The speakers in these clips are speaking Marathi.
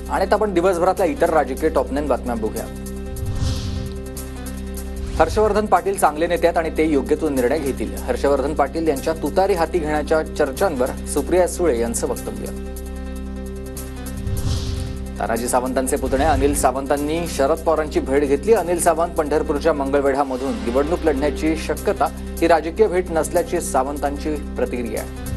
आणि आपण दिवसभरातल्या इतर राजकीय टॉप 9 बातम्या बघूया। हर्षवर्धन पाटील चांगले नेते आहेत आणि ते योग्य तो निर्णय घेतील। हर्षवर्धन पाटील यांच्या तुतारी हाती घेण्याच्या चर्चांवर सुप्रिया सुळे यांचं वक्तव्य। तानाजी सावंतांचे पुतणे अनिल सावंतांनी शरद पवारांची भेट घेतली। अनिल सावंत पंढरपूरच्या मंगळवेढ्यामधून निवडणूक लढण्याची शक्यता ही राजकीय भेट नसल्याची सावंतांची प्रतिक्रिया आहे।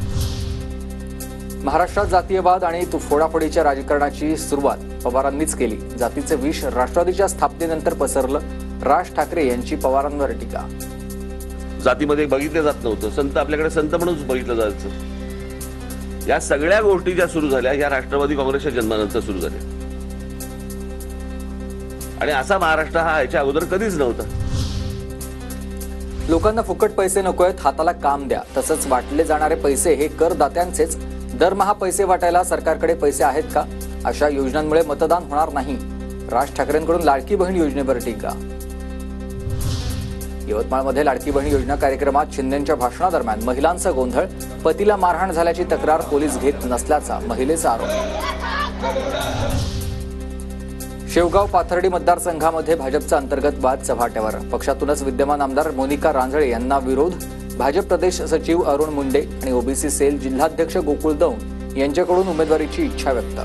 महाराष्ट्रात जातीयवाद आणि फोडाफोडीच्या राजकारणाची सुरुवात पवारांनीच केली। जातीचे विष राष्ट्रवादीच्या स्थापनेनंतर पसरलं। राज ठाकरे यांची पवारांवर टीका। जातीमध्ये बघितलं जात नव्हतं, संत आपल्याकडे संत म्हणून बघितलं जायचं। या सगळ्या गोष्टी ज्या सुरू झाल्या या राष्ट्रवादी काँग्रेसच्या जन्मानंतर सुरू झाल्या आणि असा महाराष्ट्र हा याच्या अगोदर कधीच नव्हता। लोकांना फुकट पैसे नकोयत, हाताला काम द्या। तसंच वाटले जाणारे पैसे हे करदात्यांचेच। दरमहा पैसे वाटायला सरकारकडे पैसे आहेत का? अशा योजनांमुळे मतदान होणार नाही। राज ठाकरेंकडून लाडकी बहीण योजनेवर टीका। यवतमाळमध्ये लाडकी बहीण योजना कार्यक्रमात शिंदेंच्या भाषणादरम्यान महिलांचा गोंधळ। पतीला मारहाण झाल्याची तक्रार पोलीस घेत नसल्याचा महिलेचा आरोप। शेवगाव पाथर्डी मतदारसंघामध्ये भाजपचा अंतर्गत वाद चव्हाट्यावर। पक्षातूनच विद्यमान आमदार मोनिका रांजळे यांना विरोध। भाजप प्रदेश सचिव अरुण मुंडे आणि ओबीसी सेल जिल्हाध्यक्ष गोकुळ दौंड यांच्याकडून उमेदवारीची इच्छा व्यक्त।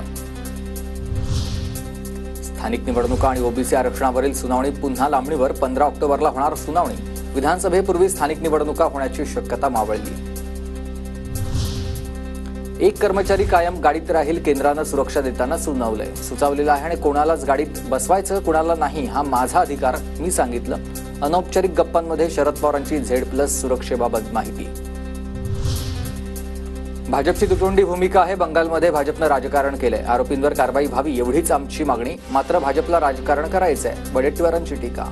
स्थानिक निवडणुका आणि ओबीसी आरक्षणावरील सुनावणी पुन्हा लांबणीवर। 15 ऑक्टोबरला होणार सुनावणी। विधानसभेपूर्वी स्थानिक निवडणुका होण्याची शक्यता मावळली। एक कर्मचारी कायम गाडीत राहील, केंद्रानं सुरक्षा देताना सुचवलेलं आहे आणि कोणालाच गाडीत बसवायचं, कोणाला नाही, हा माझा अधिकार, मी सांगितलं। अनौपचारिक गप्पांमध्ये शरद पवारांची झेड+ सुरक्षेबाबत माहिती। भाजपची तुटवंडी भूमिका आहे। बंगालमध्ये भाजपनं राजकारण केलंय। आरोपींवर कारवाई व्हावी एवढीच आमची मागणी। मात्र भाजपला राजकारण करायचंय, वडेट्टीवारांची टीका।